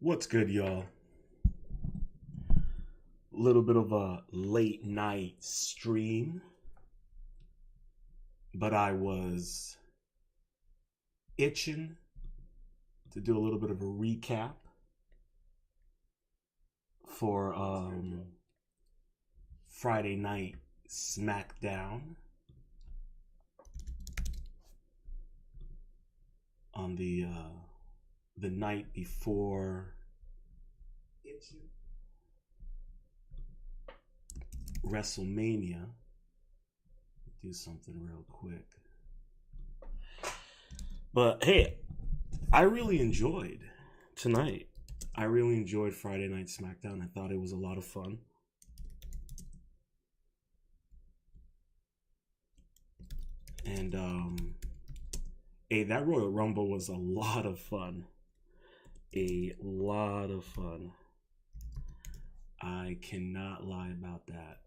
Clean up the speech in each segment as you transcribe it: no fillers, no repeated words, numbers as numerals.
What's good, y'all? Little bit of a late night stream, but I was itching to do a little bit of a recap for Friday night Smackdown on the night before WrestleMania. Do something real quick. But hey, I really enjoyed tonight. I really enjoyed Friday Night SmackDown. I thought it was a lot of fun. And hey, that Royal Rumble was a lot of fun. A lot of fun. I cannot lie about that.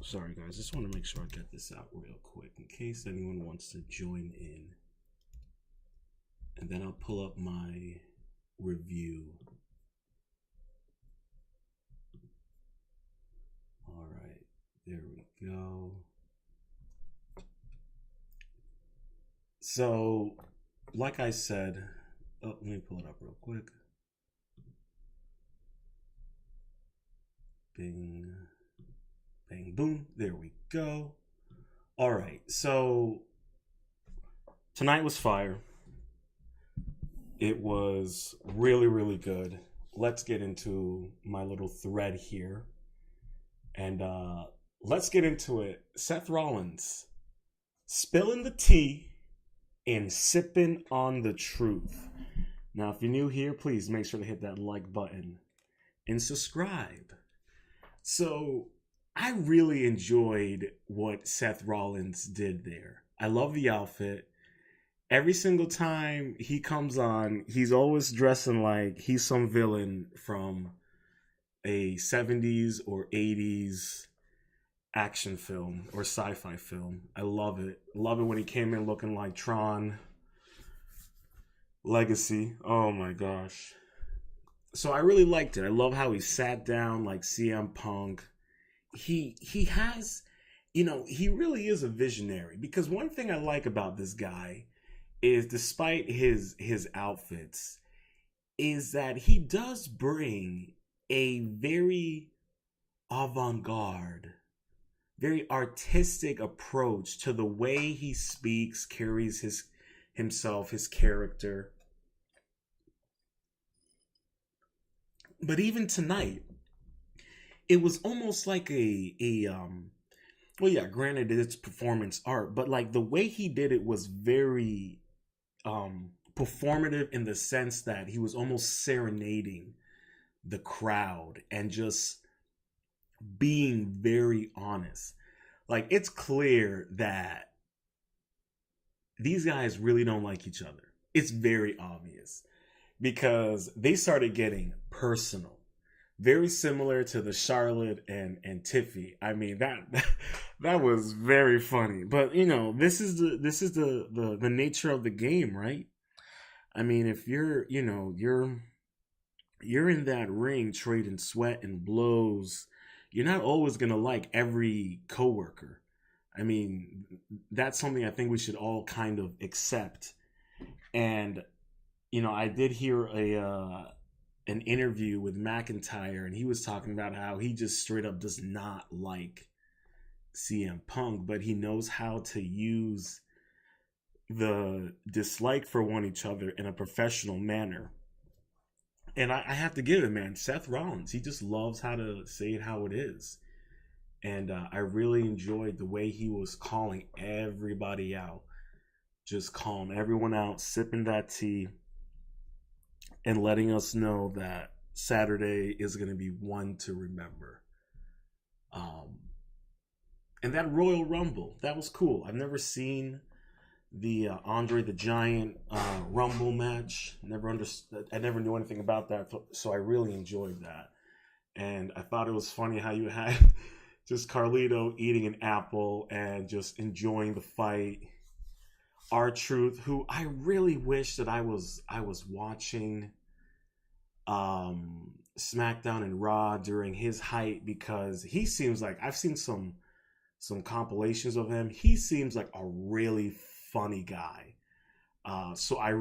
Sorry guys, just want to make sure I get this out real quick in case anyone wants to join in. And then I'll pull up my review. All right, there we go. So, like I said, let me pull it up real quick. Bing, bang, boom. There we go. All right, so tonight was fire. It was really, really good. Let's get into my little thread here. And let's get into it. Seth Rollins spilling the tea and sipping on the truth. Now, if you're new here, please make sure to hit that like button and subscribe. So, I really enjoyed what Seth Rollins did there. I love the outfit. Every single time he comes on, he's always dressing like he's some villain from a 70s or 80s action film or sci-fi film. I love it. Love it when he came in looking like Tron Legacy. Oh my gosh. So I really liked it. I love how he sat down like CM Punk. He has, he really is a visionary, because one thing I like about this guy is, despite his outfits, is that he does bring a very avant-garde, very artistic approach to the way he speaks, carries himself, his character. But even tonight, it was almost like well, yeah, granted it's performance art, but like the way he did it was very performative, in the sense that he was almost serenading the crowd and just being very honest. Like, it's clear that these guys really don't like each other. It's very obvious, because they started getting personal. Very similar to the Charlotte and Tiffy. I mean, that was very funny. But this is the nature of the game, right? I mean, if you're in that ring trading sweat and blows, you're not always gonna like every coworker. I mean, that's something I think we should all kind of accept. And I did hear an interview with McIntyre, and he was talking about how he just straight up does not like CM Punk, but he knows how to use the dislike for one each other in a professional manner. And I have to give it, man. Seth Rollins, he just loves how to say it how it is. And I really enjoyed the way he was calling everybody out. Just calling everyone out, sipping that tea, and letting us know that Saturday is going to be one to remember. And that Royal Rumble, that was cool. I've never seen the Andre the Giant Rumble match. Never understood. I never knew anything about that, so I really enjoyed that. And I thought it was funny how you had just Carlito eating an apple and just enjoying the fight. R-Truth, who I really wish that I was watching SmackDown and Raw during his height, because he seems like, I've seen some compilations of him. He seems like a really funny guy. So I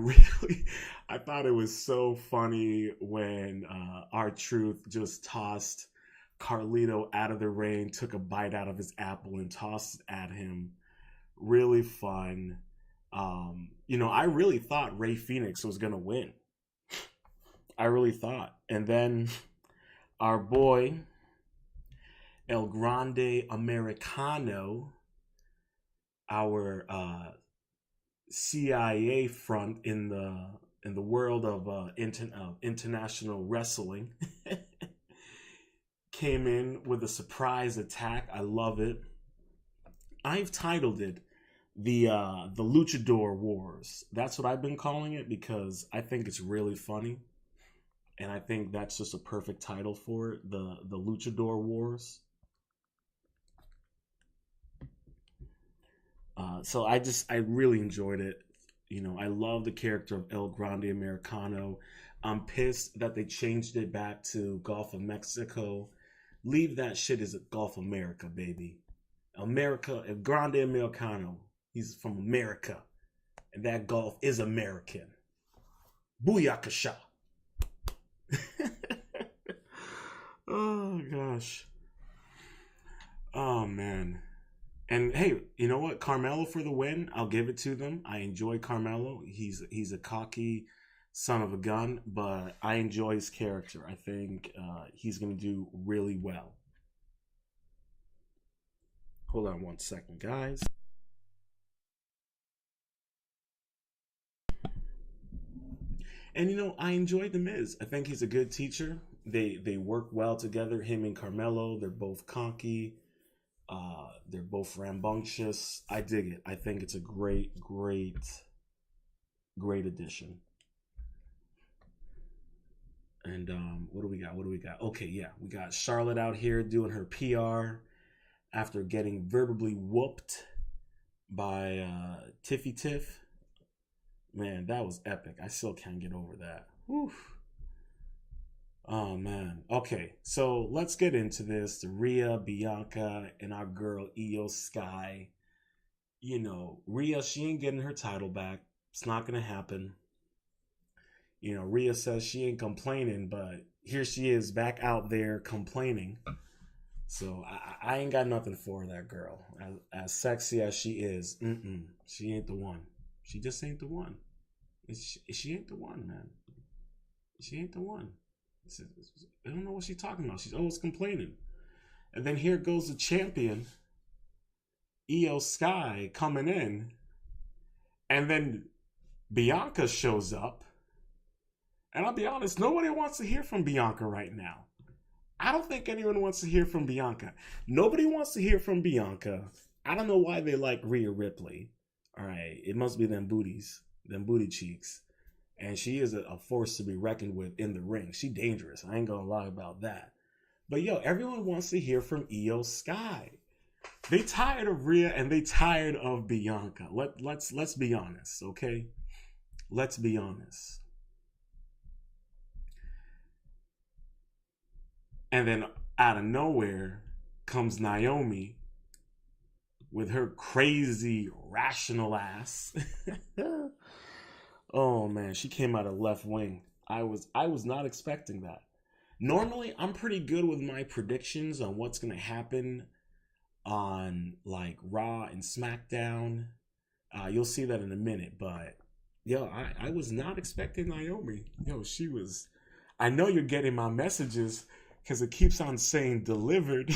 thought it was so funny when R-Truth just tossed Carlito out of the ring, took a bite out of his apple and tossed it at him. Really fun. I really thought Rey Fenix was gonna win. I really thought. And then our boy El Grande Americano, our CIA front in the world of international wrestling, came in with a surprise attack. I love it. I've titled it the Luchador Wars. That's what I've been calling it, because I think it's really funny, and I think that's just a perfect title for it. The Luchador Wars. So I really enjoyed it. I love the character of El Grande Americano. I'm pissed that they changed it back to Gulf of Mexico. Leave that shit as Gulf America, baby. America, El Grande Americano. He's from America. And that Gulf is American. Booyakasha. Oh, gosh. Oh, man. And hey, you know what? Carmelo for the win. I'll give it to them. I enjoy Carmelo. He's a cocky son of a gun, but I enjoy his character. I think he's going to do really well. Hold on one second, guys. And I enjoyed The Miz. I think he's a good teacher. They work well together. Him and Carmelo. They're both cocky. They're both rambunctious. I dig it. I think it's a great addition. And what do we got? Okay, yeah, we got Charlotte out here doing her PR after getting verbally whooped by Tiffy Tiff. Man, that was epic. I still can't get over that. Whew. Oh man. Okay, so let's get into this. The Rhea, Bianca, and our girl Io Sky. Rhea, she ain't getting her title back. It's not gonna happen. Rhea says she ain't complaining, but here she is back out there complaining. So I ain't got nothing for that girl. As sexy as she is, she ain't the one. She just ain't the one. She ain't the one, man. She ain't the one. I don't know what she's talking about. She's always complaining. And then here goes the champion, Io Sky, coming in. And then Bianca shows up. And I'll be honest, nobody wants to hear from Bianca right now. I don't think anyone wants to hear from Bianca. Nobody wants to hear from Bianca. I don't know why they like Rhea Ripley. All right, it must be them booties, them booty cheeks. And she is a force to be reckoned with in the ring. She dangerous. I ain't gonna lie about that. But everyone wants to hear from Io Sky. They tired of Rhea and they tired of Bianca. Let's be honest, okay? Let's be honest. And then out of nowhere comes Naomi with her crazy rational ass. Oh man, she came out of left wing. I was not expecting that. Normally, I'm pretty good with my predictions on what's gonna happen on like Raw and SmackDown. You'll see that in a minute, but I was not expecting Naomi. She was. I know you're getting my messages because it keeps on saying delivered.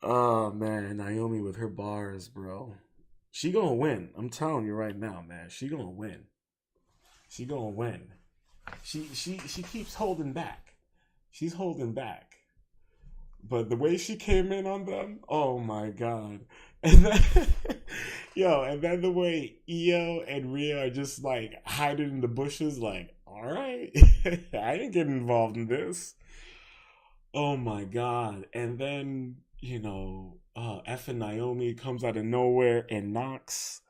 Oh man, Naomi with her bars, bro. She gonna win. I'm telling you right now, man. She gonna win. She gonna win. She keeps holding back. She's holding back. But the way she came in on them, oh my god! And then, and then the way Io and Rhea are just like hiding in the bushes, like, all right, I ain't getting involved in this. Oh my god! And then F and Naomi comes out of nowhere and knocks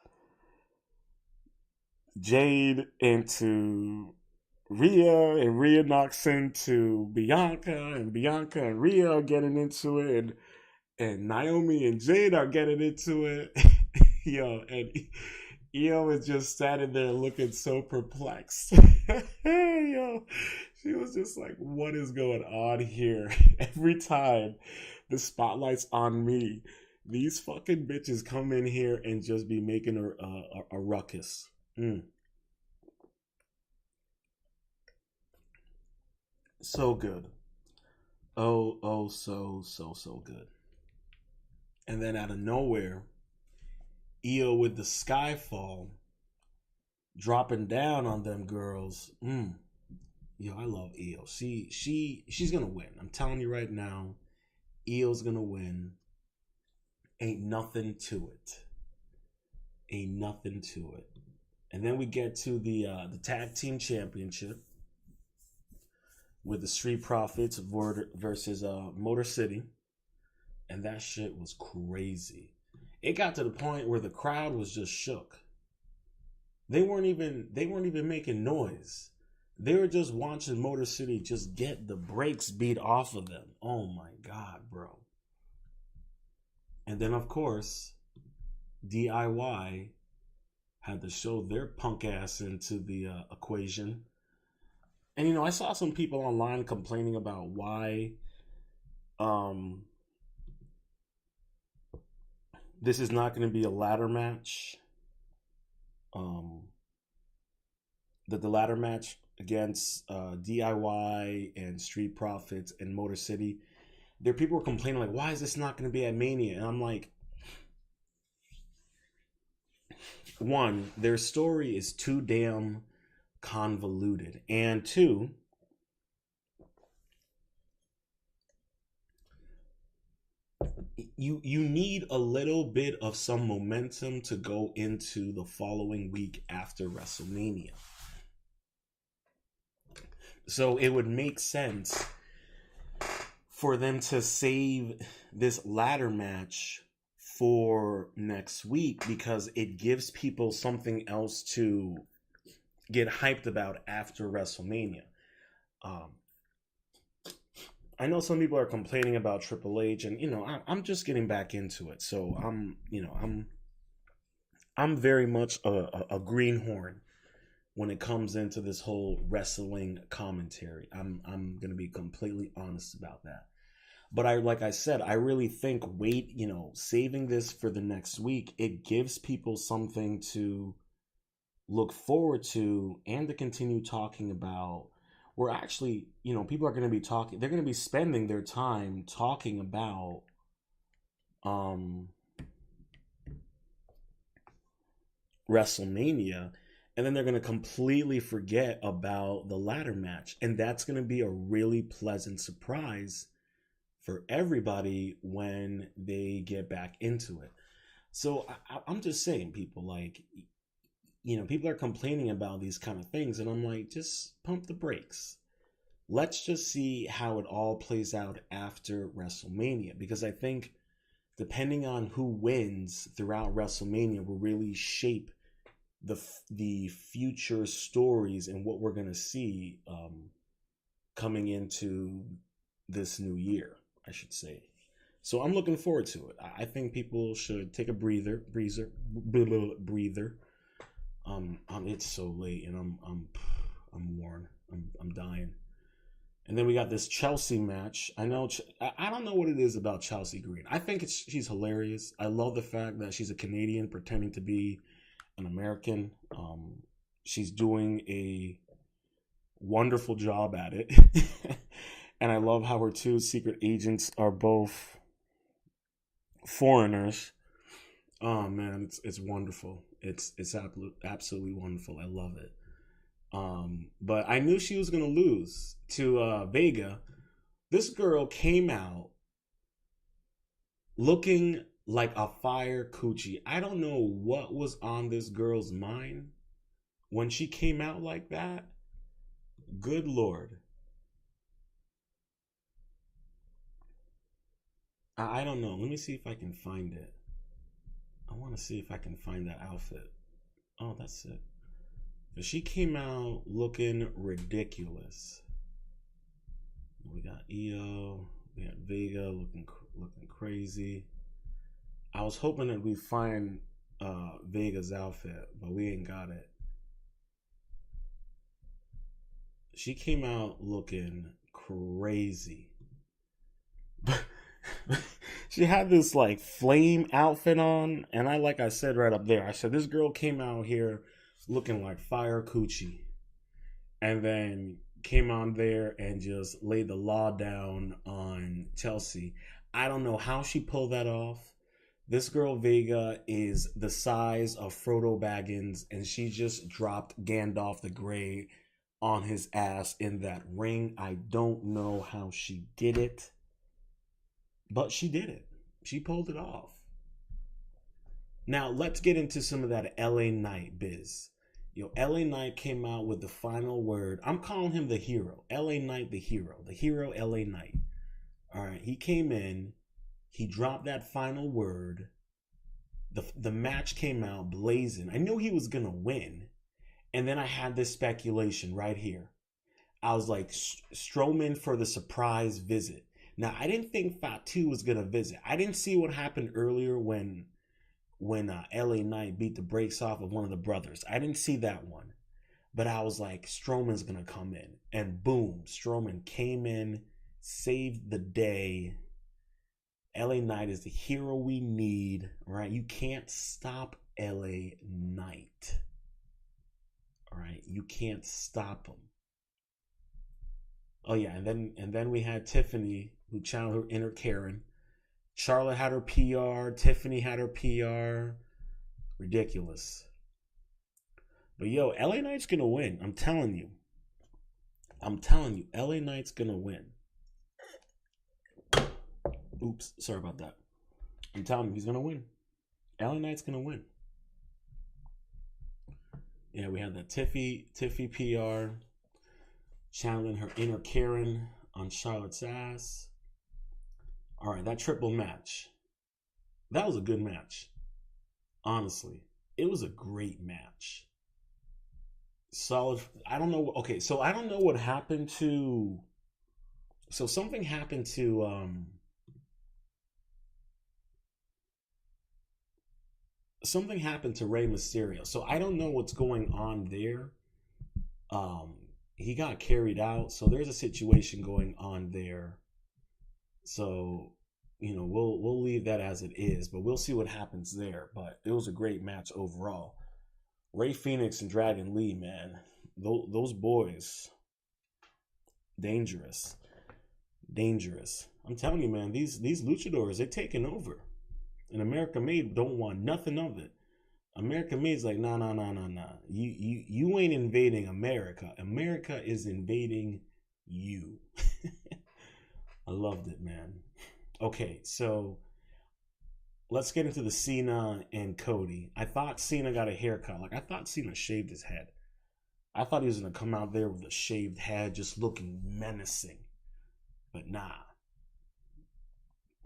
Jade into Rhea, and Rhea knocks into Bianca, and Bianca and Rhea are getting into it, and Naomi and Jade are getting into it. And Io is just standing there looking so perplexed. She was just like, what is going on here? Every time the spotlight's on me, these fucking bitches come in here and just be making a ruckus. So good. Oh, so good. And then out of nowhere, Io with the Skyfall dropping down on them girls. I love Io. She's gonna win. I'm telling you right now, Io's gonna win. Ain't nothing to it. Ain't nothing to it. And then we get to the tag team championship with the Street Profits versus Motor City, and that shit was crazy. It got to the point where the crowd was just shook. They weren't even making noise. They were just watching Motor City just get the brakes beat off of them. Oh my god, bro. And then of course, DIY had to show their punk ass into the equation. And I saw some people online complaining about why this is not going to be a ladder match. That the ladder match against DIY and Street Profits and Motor City, people were complaining like, why is this not going to be at Mania? And I'm like, one, their story is too damn convoluted, and two, you need a little bit of some momentum to go into the following week after WrestleMania. So it would make sense for them to save this ladder match for next week, because it gives people something else to get hyped about after WrestleMania. I know some people are complaining about Triple H, and I'm just getting back into it, so I'm very much a greenhorn when it comes into this whole wrestling commentary. I'm gonna be completely honest about that. But like I said, I really think saving this for the next week, it gives people something to look forward to and to continue talking about. We're actually, people are going to be talking, they're going to be spending their time talking about WrestleMania, and then they're going to completely forget about the ladder match. And that's going to be a really pleasant surprise for everybody when they get back into it. So I'm just saying, people, like, people are complaining about these kind of things, and I'm like, just pump the brakes. Let's just see how it all plays out after WrestleMania, because I think depending on who wins throughout WrestleMania will really shape the future stories and what we're going to see coming into this new year, I should say. So I'm looking forward to it. I think people should take a breather. It's so late, and I'm worn. I'm dying. And then we got this Chelsea match. I don't know what it is about Chelsea Green. I think she's hilarious. I love the fact that she's a Canadian pretending to be an American. She's doing a wonderful job at it. And I love how her two secret agents are both foreigners. Oh man, it's wonderful. It's absolutely wonderful. I love it. But I knew she was gonna lose to Vega. This girl came out looking like a fire coochie. I don't know what was on this girl's mind when she came out like that. Good Lord. I don't know. Let me see if I can find it. I want to see if I can find that outfit. Oh, that's it. But she came out looking ridiculous. We got EO. We got Vega looking crazy. I was hoping that we'd find Vega's outfit, but we ain't got it. She came out looking crazy. She had this like flame outfit on, and like I said right up there, I said this girl came out here looking like fire coochie, and then came on there and just laid the law down on Chelsea. I don't know how she pulled that off. This girl Vega is the size of Frodo Baggins, and she just dropped Gandalf the Grey on his ass in that ring. I don't know how she did it, but she did it. She pulled it off. Now, let's get into some of that LA Knight biz. Yo, LA Knight came out with the final word. I'm calling him the hero. LA Knight, the hero. The hero, LA Knight. All right, he came in. He dropped that final word. The match came out blazing. I knew he was going to win. And then I had this speculation right here. I was like, Strowman for the surprise visit. Now, I didn't think Fatu was going to visit. I didn't see what happened earlier when LA Knight beat the brakes off of one of the brothers. I didn't see that one. But I was like, Strowman's going to come in. And boom, Strowman came in, saved the day. LA Knight is the hero we need, right? You can't stop LA Knight. All right, you can't stop him. Oh yeah, and then we had Tiffany, who channeled her inner Karen. Charlotte had her PR. Tiffany had her PR. Ridiculous. But yo, LA Knight's gonna win. I'm telling you. LA Knight's gonna win. Oops, sorry about that. I'm telling you, he's gonna win. LA Knight's gonna win. Yeah, we had that Tiffy PR channeling her inner Karen on Charlotte's ass. All right, that triple match. That was a good match. Honestly, it was a great match. Solid. I don't know. Okay, so I don't know what happened to. So something happened to. Something happened to Rey Mysterio. So I don't know what's going on there. He got carried out, so there's a situation going on there. So, we'll leave that as it is, but we'll see what happens there. But it was a great match overall. Ray Phoenix and Dragon Lee, man, those boys, dangerous. I'm telling you, man, these luchadors, they're taking over. And America Made don't want nothing of it. America Made's like, nah. You ain't invading America. America is invading you. I loved it, man. Okay, so let's get into the Cena and Cody. I thought Cena got a haircut. Like, I thought Cena shaved his head. I thought he was going to come out there with a shaved head, just looking menacing. But nah.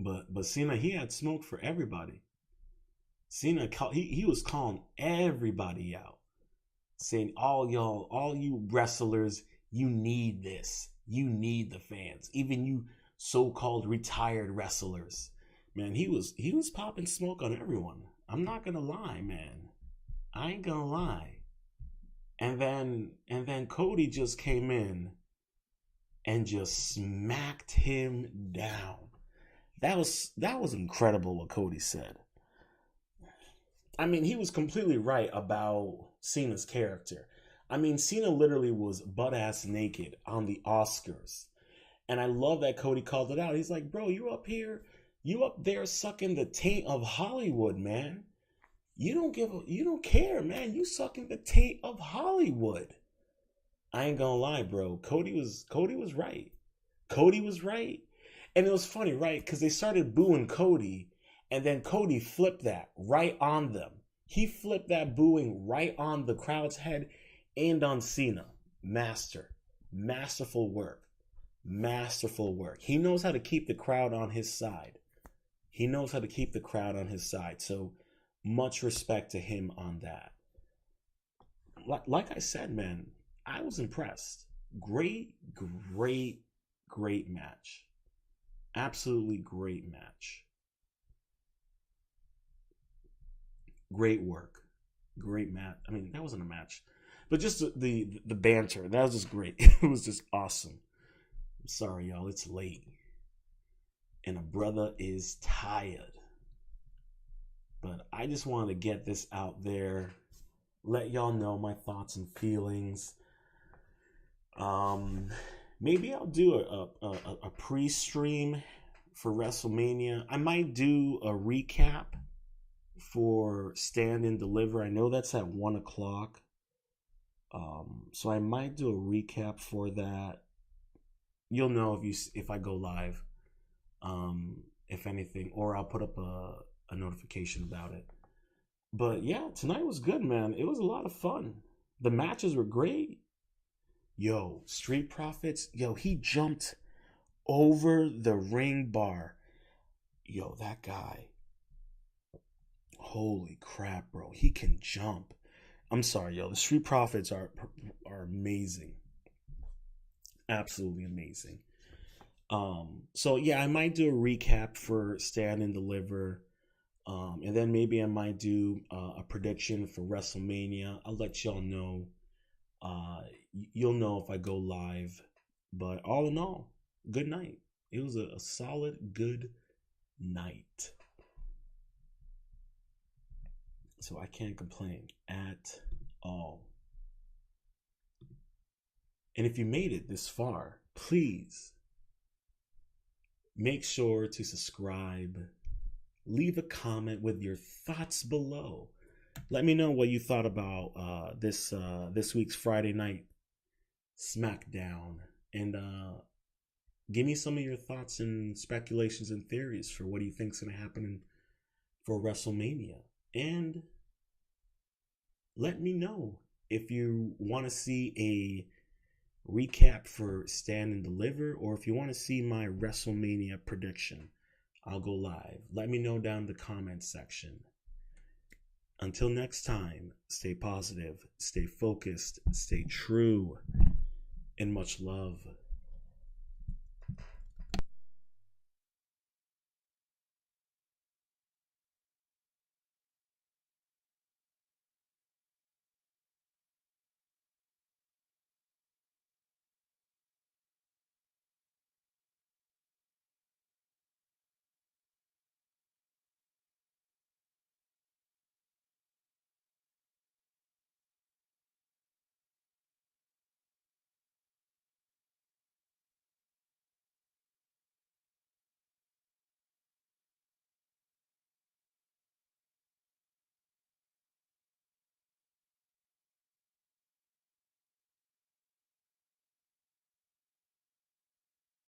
But Cena, he had smoke for everybody. Cena, he was calling everybody out, saying, all you wrestlers, you need this. You need the fans. Even you so-called retired wrestlers. Man, he was popping smoke on everyone. I'm not gonna lie, man. I ain't gonna lie. And then Cody just came in and just smacked him down. That was incredible what Cody said. I mean, he was completely right about Cena's character. I mean, Cena literally was butt-ass naked on the Oscars. And I love that Cody called it out. He's like, bro, you up there sucking the taint of Hollywood, man. You don't care, man. You sucking the taint of Hollywood. I ain't gonna lie, bro. Cody was right. Cody was right. And it was funny, right? Because they started booing Cody. And then Cody flipped that right on them. He flipped that booing right on the crowd's head and on Cena. Masterful work. Masterful work. He knows how to keep the crowd on his side. So much respect to him on that. Like I said, man, I was impressed. Great match. Absolutely great match. Great work. Great match. I mean, that wasn't a match, but just the banter. That was just great. It was just awesome. I'm sorry, y'all. It's late, and a brother is tired. But I just wanted to get this out there, let y'all know my thoughts and feelings. Maybe I'll do a pre-stream for WrestleMania. I might do a recap for Stand and Deliver. I know that's at 1 o'clock. So I might do a recap for that. You'll know if I go live, if anything, or I'll put up a notification about it. But yeah, tonight was good, man. It was a lot of fun. The matches were great. Yo, Street Profits. Yo, he jumped over the ring bar. Yo, that guy. Holy crap, bro. He can jump. I'm sorry, yo. The Street Profits are amazing. Absolutely amazing. So yeah, I might do a recap for Stand and Deliver. And then maybe I might do a prediction for WrestleMania. I'll let y'all know. You'll know if I go live. But all in all, good night. It was a solid good night. So I can't complain at all. And if you made it this far, please make sure to subscribe. Leave a comment with your thoughts below. Let me know what you thought about this week's Friday night Smackdown. And give me some of your thoughts and speculations and theories for what do you think's going to happen for WrestleMania. And let me know if you want to see a recap for Stand and Deliver, or if you want to see my WrestleMania prediction. I'll go live. Let me know down in the comments section. Until next time, stay positive, stay focused, stay true, and much love.